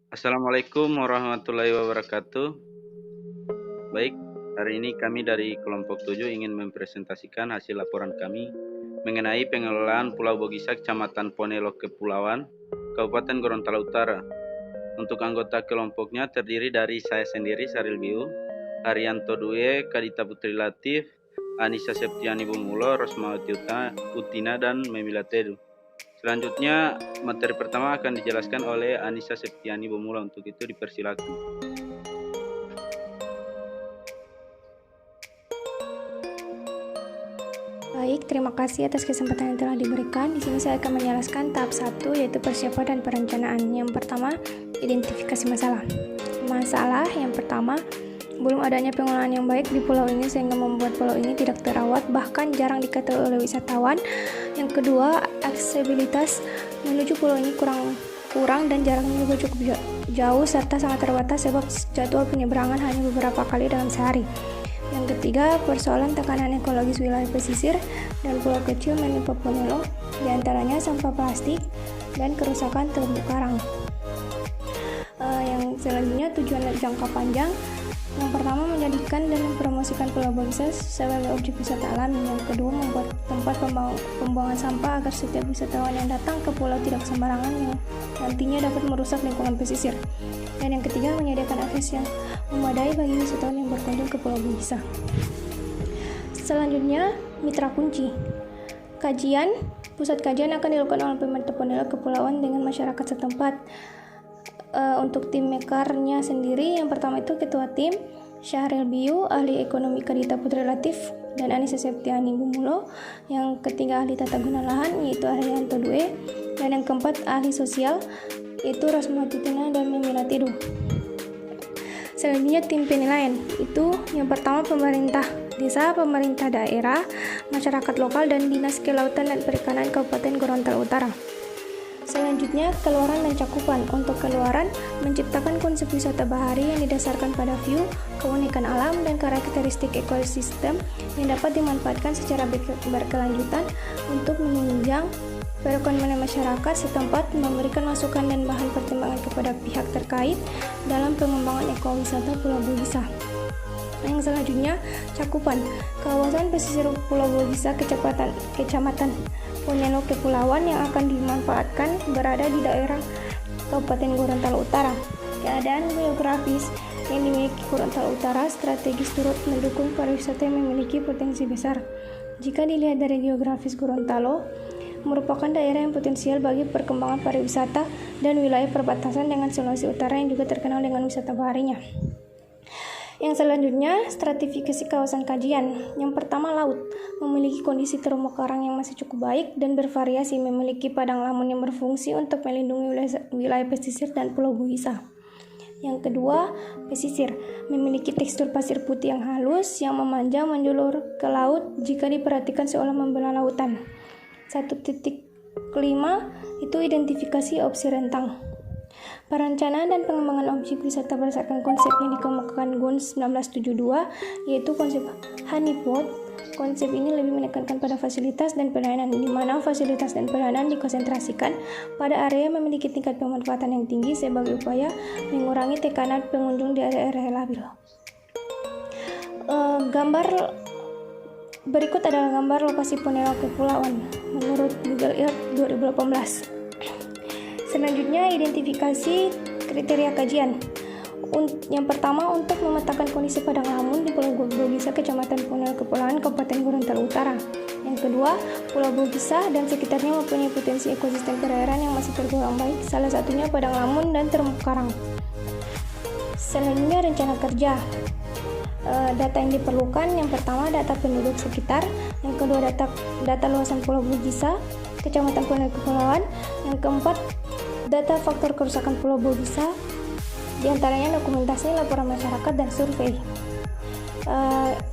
Assalamualaikum warahmatullahi wabarakatuh. Baik, hari ini kami dari kelompok 7 ingin mempresentasikan hasil laporan kami mengenai pengelolaan Pulau Bogisa, Kecamatan Ponelo Kepulauan, Kabupaten Gorontalo Utara. Untuk anggota kelompoknya terdiri dari saya sendiri, Saril Biu, Haryanto Due, Kadita Putri Latif, Anissa Septiani Bumulo, Rosmawati Utina, dan Memila Tedu. Selanjutnya, materi pertama akan dijelaskan oleh Anissa Septiani Bumulo. Untuk itu dipersilakan. Baik, terima kasih atas kesempatan yang telah diberikan. Di sini saya akan menjelaskan tahap 1, yaitu persiapan dan perencanaan. Yang pertama, identifikasi masalah. Masalah yang pertama, belum adanya pengelolaan yang baik di pulau ini sehingga membuat pulau ini tidak terawat, bahkan jarang diketahui oleh wisatawan. Yang kedua, aksesibilitas menuju pulau ini kurang dan jaraknya juga cukup jauh serta sangat terbatas sebab jadwal penyeberangan hanya beberapa kali dalam sehari. Yang ketiga, persoalan tekanan ekologis wilayah pesisir dan pulau kecil menimpa Ponelo, diantaranya sampah plastik dan kerusakan terumbu karang. Yang selanjutnya, tujuan jangka panjang. Yang pertama, menjadikan dan mempromosikan Pulau Bogisa sebagai objek wisata alami. Yang kedua, membuat tempat pembuangan sampah agar setiap wisatawan yang datang ke pulau tidak sembarangan yang nantinya dapat merusak lingkungan pesisir. Dan yang ketiga, menyediakan akses yang memadai bagi wisatawan yang berkunjung ke Pulau Bogisa. Selanjutnya, mitra kunci. Pusat kajian akan dilakukan oleh pemerintah Ponelo Kepulauan dengan masyarakat setempat. Untuk tim makernya sendiri, yang pertama itu ketua tim Syahril Biu, ahli ekonomi Kadita Putri Latif, dan Anissa Septiani Bumulo. Yang ketiga, ahli tata guna lahan, yaitu Haryanto Due, dan yang keempat, ahli sosial, yaitu Rosmawati Utina dan Memila Tedu. Selanjutnya, tim penilaian, itu yang pertama pemerintah desa, pemerintah daerah, masyarakat lokal, dan Dinas Kelautan dan Perikanan Kabupaten Gorontalo Utara. Selanjutnya, keluaran dan cakupan. Untuk keluaran, menciptakan konsep wisata bahari yang didasarkan pada view, keunikan alam, dan karakteristik ekosistem yang dapat dimanfaatkan secara berkelanjutan untuk menunjang perekonomian masyarakat setempat, memberikan masukan dan bahan pertimbangan kepada pihak terkait dalam pengembangan ekowisata Pulau Bogisa. Yang selanjutnya, cakupan. Kawasan pesisir Pulau Bogisa, Kecamatan Ponelo Kepulauan yang akan dimanfaatkan berada di daerah Kabupaten Gorontalo Utara. Keadaan geografis yang dimiliki Gorontalo Utara strategis turut mendukung pariwisata yang memiliki potensi besar. Jika dilihat dari geografis, Gorontalo merupakan daerah yang potensial bagi perkembangan pariwisata dan wilayah perbatasan dengan Sulawesi Utara yang juga terkenal dengan wisata baharinya. Yang selanjutnya, stratifikasi kawasan kajian. Yang pertama, laut. Memiliki kondisi terumbu karang yang masih cukup baik dan bervariasi, memiliki padang lamun yang berfungsi untuk melindungi wilayah pesisir dan Pulau Bogisa. Yang kedua, pesisir. Memiliki tekstur pasir putih yang halus, yang memanjang menjulur ke laut jika diperhatikan seolah membela lautan. 1.5 itu identifikasi opsi rentang. Perencanaan dan pengembangan objek wisata berdasarkan konsep yang dikemukakan GUNS 1972, yaitu konsep honeypot. Konsep ini lebih menekankan pada fasilitas dan pelayanan, di mana fasilitas dan pelayanan dikonsentrasikan pada area yang memiliki tingkat pemanfaatan yang tinggi sebagai upaya mengurangi tekanan pengunjung di area labil. Gambar berikut adalah gambar lokasi Ponelo Kepulauan menurut Google Earth 2018. Selanjutnya, identifikasi kriteria kajian. Yang pertama, untuk memetakan kondisi padang lamun di Pulau Bogisa, Kecamatan Ponelo Kepulauan, Kabupaten Gorontalo Utara. Yang kedua, Pulau Bogisa dan sekitarnya mempunyai potensi ekosistem perairan yang masih tergolong baik, salah satunya padang lamun dan terumbu karang. Selanjutnya, rencana kerja. Data yang diperlukan, yang pertama data penduduk sekitar, yang kedua data luasan Pulau Bogisa, Kecamatan Ponelo Kepulauan, yang keempat data faktor kerusakan Pulau Bogisa, diantaranya dokumentasi, laporan masyarakat, dan survei.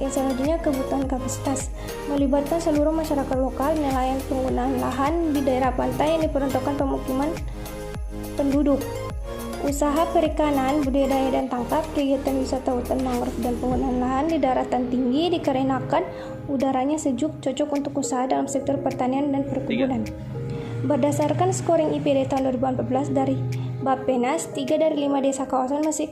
Yang selanjutnya, kebutuhan kapasitas. Melibatkan seluruh masyarakat lokal, nelayan, penggunaan lahan di daerah pantai yang diperuntukkan pemukiman penduduk. Usaha perikanan, budidaya dan tangkap, kegiatan wisata hutan mangrove dan penggunaan lahan di daratan tinggi dikarenakan udaranya sejuk, cocok untuk usaha dalam sektor pertanian dan perkebunan. Berdasarkan scoring IPD tahun 2014 Bappenas, 3 dari 5 desa kawasan masih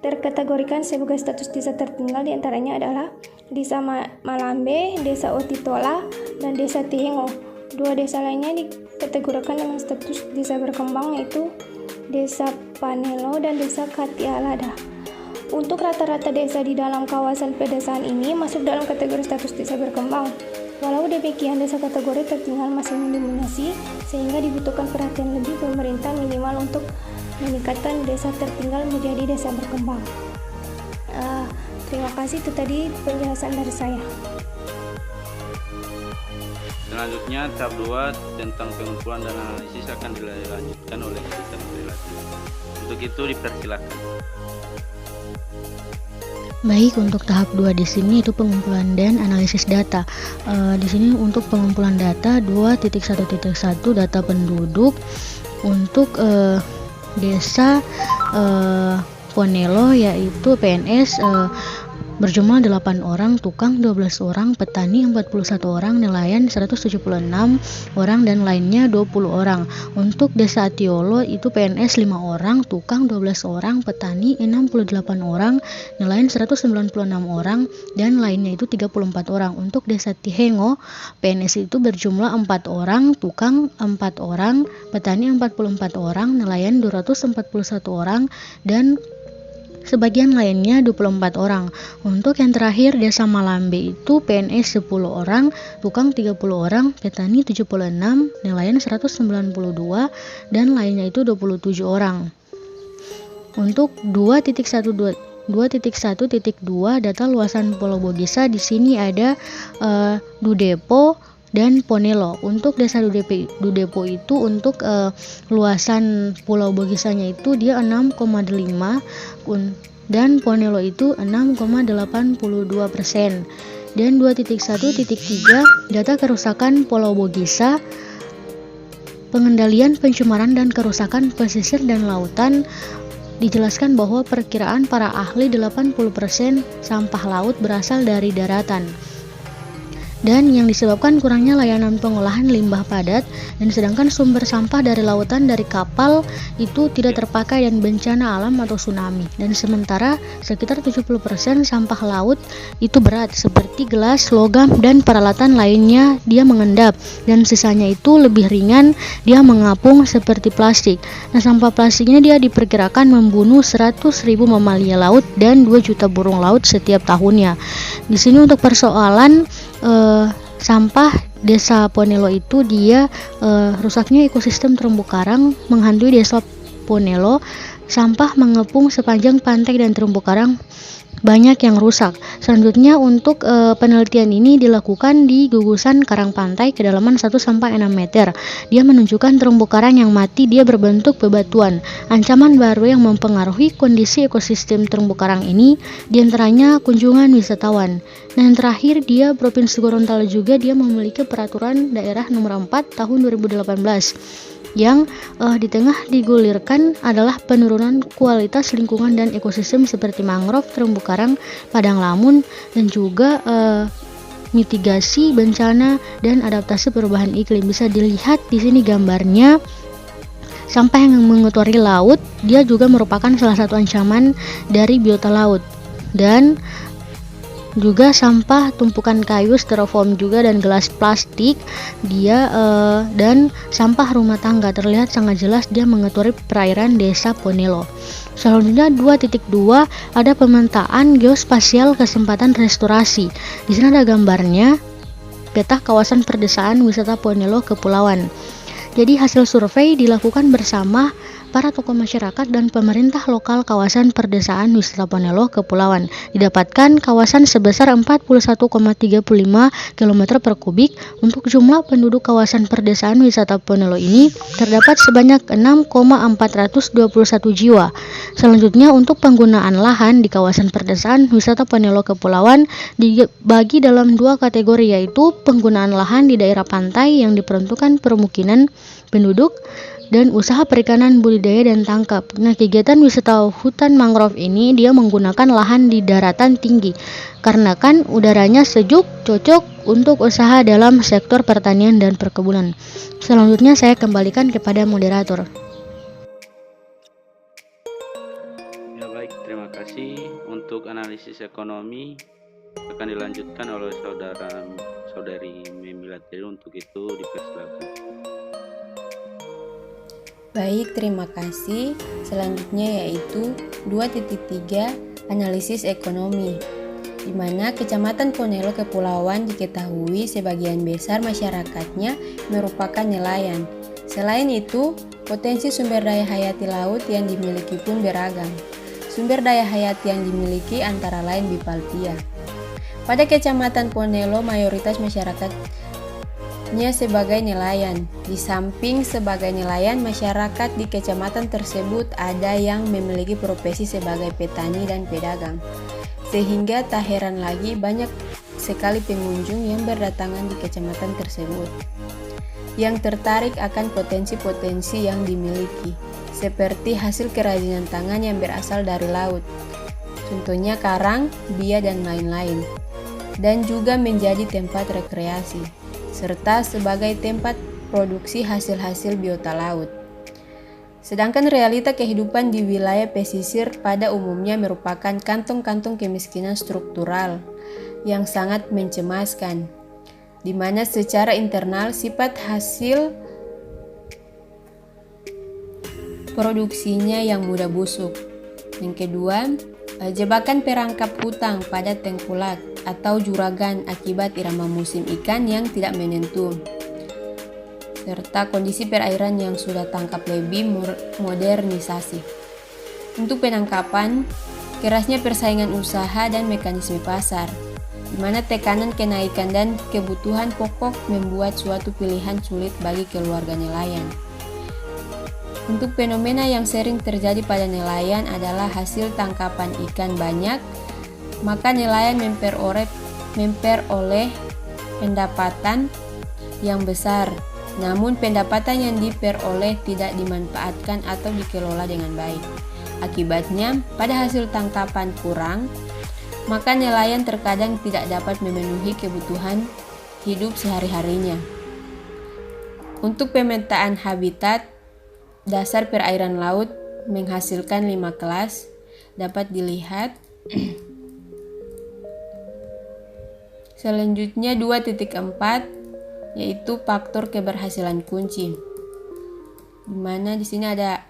terkategorikan sebagai status desa tertinggal, diantaranya adalah Desa Malambe, Desa Otitola, dan Desa Tihengo. 2 desa lainnya dikategorikan dengan status desa berkembang, yaitu Desa Panelo dan Desa Katialada. Untuk rata-rata desa di dalam kawasan pedesaan ini masuk dalam kategori status desa berkembang. Walau demikian, desa kategori tertinggal masih mendominasi, sehingga dibutuhkan perhatian lebih pemerintah minimal untuk meningkatkan desa tertinggal menjadi desa berkembang. Terima kasih, itu tadi penjelasan dari saya. Selanjutnya tahap 2 tentang pengumpulan dan analisis akan dilanjutkan oleh kita Relati. Untuk itu dipersilakan. Baik, untuk tahap 2 di sini itu pengumpulan dan analisis data. Di sini untuk pengumpulan data 2.1.1 data penduduk untuk desa Ponelo, yaitu PNS berjumlah 8 orang, tukang 12 orang, petani 41 orang, nelayan 176 orang, dan lainnya 20 orang. Untuk desa Atiolo itu PNS 5 orang, tukang 12 orang, petani 68 orang, nelayan 196 orang, dan lainnya itu 34 orang. Untuk desa Tihengo, PNS itu berjumlah 4 orang, tukang 4 orang, petani 44 orang, nelayan 241 orang, dan sebagian lainnya 24 orang. Untuk yang terakhir desa Malambe itu PNS 10 orang, tukang 30 orang, petani 76, nelayan 192, dan lainnya itu 27 orang. Untuk 2.1.2 data luasan Pulau Bogisa, di sini ada Dudepo dan Ponelo. Untuk desa Dudepo itu untuk luasan Pulau Bogisanya itu dia 6,5 dan Ponelo itu 6,82%. Dan 2.1.3 data kerusakan Pulau Bogisa, pengendalian pencemaran dan kerusakan pesisir dan lautan. Dijelaskan bahwa perkiraan para ahli 80% sampah laut berasal dari daratan, dan yang disebabkan kurangnya layanan pengolahan limbah padat, dan sedangkan sumber sampah dari lautan dari kapal itu tidak terpakai dan bencana alam atau tsunami. Dan sementara sekitar 70% sampah laut itu berat seperti gelas, logam, dan peralatan lainnya dia mengendap, dan sisanya itu lebih ringan, dia mengapung seperti plastik. Nah, sampah plastiknya dia diperkirakan membunuh 100.000 mamalia laut dan 2 juta burung laut setiap tahunnya. Di sini untuk persoalan sampah desa Ponelo itu dia rusaknya ekosistem terumbu karang menghantui desa Ponelo. Sampah mengepung sepanjang pantai dan terumbu karang banyak yang rusak. Selanjutnya untuk penelitian ini dilakukan di gugusan karang pantai kedalaman 1-6 meter. Dia menunjukkan terumbu karang yang mati, dia berbentuk bebatuan. Ancaman baru yang mempengaruhi kondisi ekosistem terumbu karang ini diantaranya kunjungan wisatawan. Dan terakhir dia Provinsi Gorontalo juga dia memiliki peraturan daerah nomor 4 tahun 2018 yang di tengah digulirkan adalah penurunan kualitas lingkungan dan ekosistem seperti mangrove, terumbu karang, padang lamun, dan juga mitigasi bencana dan adaptasi perubahan iklim. Bisa dilihat di sini gambarnya. Sampah yang mengotori laut dia juga merupakan salah satu ancaman dari biota laut, dan juga sampah tumpukan kayu, styrofoam juga, dan gelas plastik dia dan sampah rumah tangga terlihat sangat jelas dia mengotori perairan desa Ponelo. Selanjutnya 2.2 ada pemetaan geospasial kesempatan restorasi. Di sini ada gambarnya peta kawasan perdesaan wisata Ponelo Kepulauan. Jadi hasil survei dilakukan bersama para tokoh masyarakat dan pemerintah lokal kawasan perdesaan wisata Ponelo Kepulauan. Didapatkan kawasan sebesar 41,35 km per kubik. Untuk jumlah penduduk kawasan perdesaan wisata Ponelo ini terdapat sebanyak 6,421 jiwa. Selanjutnya untuk penggunaan lahan di kawasan perdesaan wisata Ponelo Kepulauan dibagi dalam 2 kategori, yaitu penggunaan lahan di daerah pantai yang diperuntukkan permukiman penduduk dan usaha perikanan, budidaya, dan tangkap. Nah, kegiatan wisata hutan mangrove ini dia menggunakan lahan di daratan tinggi karena kan udaranya sejuk, cocok untuk usaha dalam sektor pertanian dan perkebunan. Selanjutnya saya kembalikan kepada moderator. Terima kasih. Untuk analisis ekonomi akan dilanjutkan oleh saudari Memilatiri. Untuk itu dipersilakan. Baik, terima kasih. Selanjutnya yaitu 2.3 analisis ekonomi, di mana Kecamatan Ponelo Kepulauan diketahui sebagian besar masyarakatnya merupakan nelayan. Selain itu, potensi sumber daya hayati laut yang dimiliki pun beragam. Sumber daya hayati yang dimiliki antara lain Bipalpia. Pada Kecamatan Ponelo, mayoritas masyarakatnya sebagai nelayan. Di samping sebagai nelayan, masyarakat di kecamatan tersebut ada yang memiliki profesi sebagai petani dan pedagang. Sehingga tak heran lagi banyak sekali pengunjung yang berdatangan di kecamatan tersebut, yang tertarik akan potensi-potensi yang dimiliki, seperti hasil kerajinan tangan yang berasal dari laut, contohnya karang, bia, dan lain-lain, dan juga menjadi tempat rekreasi, serta sebagai tempat produksi hasil-hasil biota laut. Sedangkan realita kehidupan di wilayah pesisir pada umumnya merupakan kantong-kantong kemiskinan struktural yang sangat mencemaskan, di mana secara internal sifat hasil produksinya yang mudah busuk. Yang kedua, jebakan perangkap hutang pada tengkulak atau juragan akibat irama musim ikan yang tidak menentu, serta kondisi perairan yang sudah tangkap lebih modernisasi. Untuk penangkapan, kerasnya persaingan usaha dan mekanisme pasar, di mana tekanan kenaikan dan kebutuhan pokok membuat suatu pilihan sulit bagi keluarga nelayan. Untuk fenomena yang sering terjadi pada nelayan adalah hasil tangkapan ikan banyak, maka nelayan memperoleh pendapatan yang besar, namun pendapatan yang diperoleh tidak dimanfaatkan atau dikelola dengan baik. Akibatnya, pada hasil tangkapan kurang, maka nelayan terkadang tidak dapat memenuhi kebutuhan hidup sehari-harinya. Untuk pemetaan habitat dasar perairan laut menghasilkan 5 kelas, dapat dilihat. Selanjutnya 2.4 yaitu faktor keberhasilan kunci, dimana di sini ada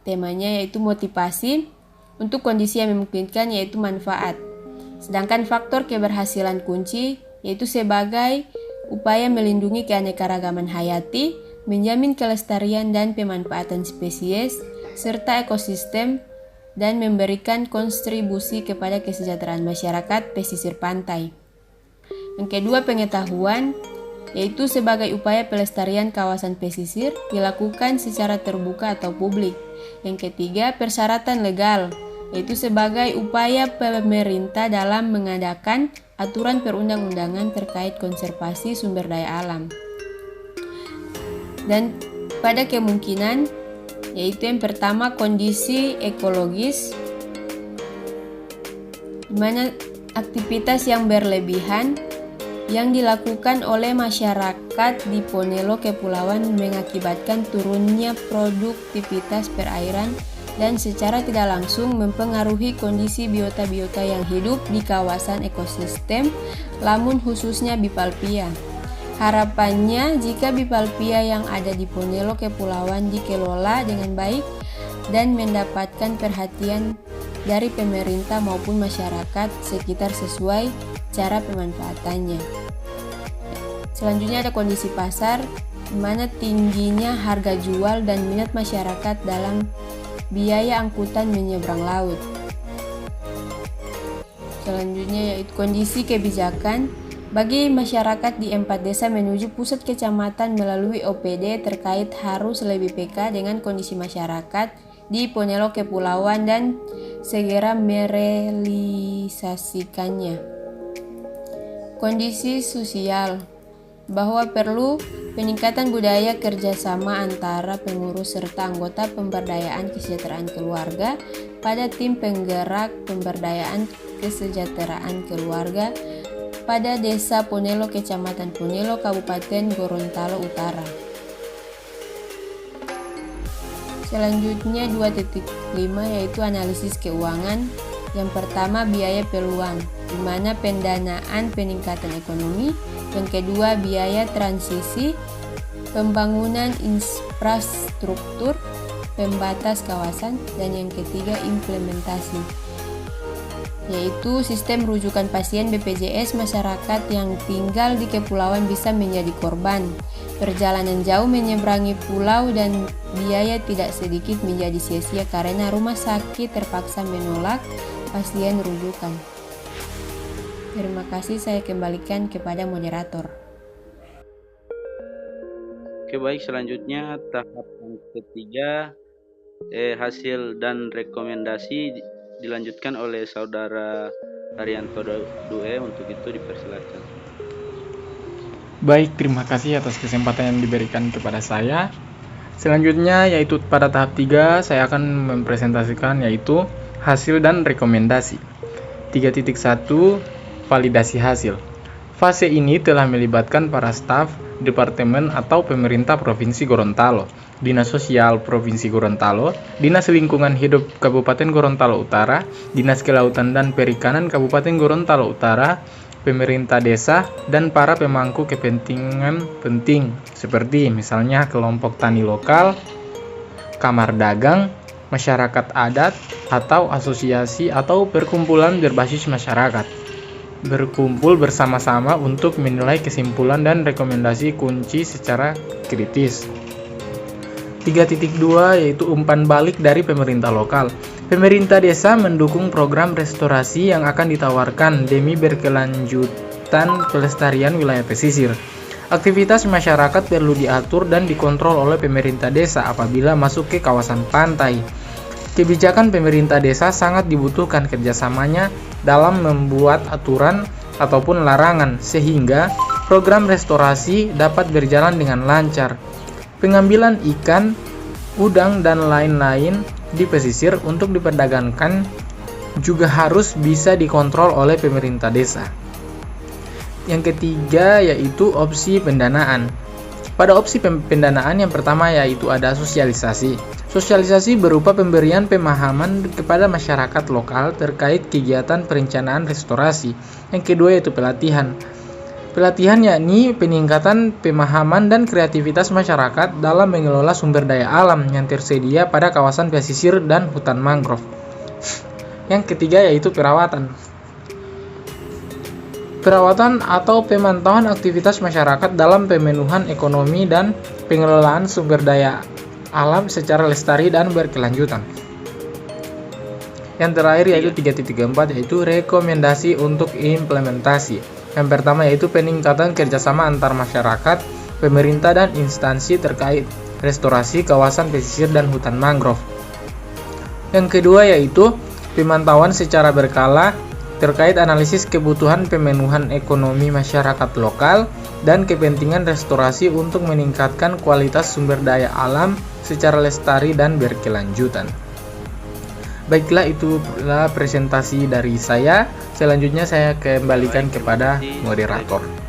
temanya yaitu motivasi untuk kondisi yang memungkinkan yaitu manfaat. Sedangkan faktor keberhasilan kunci yaitu sebagai upaya melindungi keanekaragaman hayati, menjamin kelestarian dan pemanfaatan spesies serta ekosistem, dan memberikan kontribusi kepada kesejahteraan masyarakat pesisir pantai. Yang kedua, pengetahuan, yaitu sebagai upaya pelestarian kawasan pesisir dilakukan secara terbuka atau publik. Yang ketiga, persyaratan legal, yaitu sebagai upaya pemerintah dalam mengadakan aturan perundang-undangan terkait konservasi sumber daya alam. Dan pada kemungkinan, yaitu yang pertama kondisi ekologis, di mana aktivitas yang berlebihan yang dilakukan oleh masyarakat di Ponelo Kepulauan mengakibatkan turunnya produktivitas perairan dan secara tidak langsung mempengaruhi kondisi biota-biota yang hidup di kawasan ekosistem lamun khususnya Bipalpia. Harapannya jika Bipalpia yang ada di Ponelo Kepulauan dikelola dengan baik dan mendapatkan perhatian dari pemerintah maupun masyarakat sekitar sesuai cara pemanfaatannya. Selanjutnya ada kondisi pasar, di mana tingginya harga jual dan minat masyarakat dalam biaya angkutan menyeberang laut. Selanjutnya yaitu kondisi kebijakan bagi masyarakat di 4 desa menuju pusat kecamatan melalui OPD terkait harus lebih peka dengan kondisi masyarakat di Ponelo Kepulauan dan segera merealisasikannya. Kondisi sosial, bahwa perlu peningkatan budaya kerjasama antara pengurus serta anggota pemberdayaan kesejahteraan keluarga pada tim penggerak pemberdayaan kesejahteraan keluarga pada Desa Ponelo, Kecamatan Ponelo, Kabupaten Gorontalo Utara. Selanjutnya 2.5 yaitu analisis keuangan. Yang pertama biaya peluang, di mana pendanaan peningkatan ekonomi. Yang kedua biaya transisi, pembangunan infrastruktur, pembatas kawasan. Dan yang ketiga implementasi, yaitu sistem rujukan pasien BPJS masyarakat yang tinggal di kepulauan bisa menjadi korban. Perjalanan jauh menyeberangi pulau dan biaya tidak sedikit menjadi sia-sia karena rumah sakit terpaksa menolak pasien rujukan. Terima kasih, saya kembalikan kepada moderator. Oke, baik, selanjutnya tahap yang ketiga, hasil dan rekomendasi dilanjutkan oleh Saudara Haryanto Due. Untuk itu dipersilakan. Baik, terima kasih atas kesempatan yang diberikan kepada saya. Selanjutnya yaitu pada tahap 3 saya akan mempresentasikan yaitu hasil dan rekomendasi. 3.1 Validasi hasil. Fase ini telah melibatkan para staf, departemen atau pemerintah Provinsi Gorontalo, Dinas Sosial Provinsi Gorontalo, Dinas Lingkungan Hidup Kabupaten Gorontalo Utara, Dinas Kelautan dan Perikanan Kabupaten Gorontalo Utara, pemerintah desa, dan para pemangku kepentingan penting seperti misalnya kelompok tani lokal, kamar dagang, masyarakat adat, atau asosiasi atau perkumpulan berbasis masyarakat. Berkumpul bersama-sama untuk menilai kesimpulan dan rekomendasi kunci secara kritis. 3.2 yaitu umpan balik dari pemerintah lokal. Pemerintah desa mendukung program restorasi yang akan ditawarkan demi berkelanjutan pelestarian wilayah pesisir. Aktivitas masyarakat perlu diatur dan dikontrol oleh pemerintah desa apabila masuk ke kawasan pantai. Kebijakan pemerintah desa sangat dibutuhkan kerjasamanya dalam membuat aturan ataupun larangan sehingga program restorasi dapat berjalan dengan lancar. Pengambilan ikan, udang, dan lain-lain di pesisir untuk diperdagangkan juga harus bisa dikontrol oleh pemerintah desa. Yang ketiga yaitu opsi pendanaan. Pada opsi pendanaan yang pertama yaitu ada sosialisasi. Sosialisasi berupa pemberian pemahaman kepada masyarakat lokal terkait kegiatan perencanaan restorasi. Yang kedua yaitu pelatihan. Pelatihan yakni peningkatan pemahaman dan kreativitas masyarakat dalam mengelola sumber daya alam yang tersedia pada kawasan pesisir dan hutan mangrove. Yang ketiga yaitu perawatan. Perawatan atau pemantauan aktivitas masyarakat dalam pemenuhan ekonomi dan pengelolaan sumber daya alam secara lestari dan berkelanjutan. Yang terakhir yaitu 3.4 yaitu rekomendasi untuk implementasi. Yang pertama yaitu peningkatan kerjasama antar masyarakat, pemerintah dan instansi terkait restorasi kawasan pesisir dan hutan mangrove. Yang kedua yaitu pemantauan secara berkala terkait analisis kebutuhan pemenuhan ekonomi masyarakat lokal dan kepentingan restorasi untuk meningkatkan kualitas sumber daya alam secara lestari dan berkelanjutan. Baiklah, itulah presentasi dari saya. Selanjutnya saya kembalikan kepada moderator.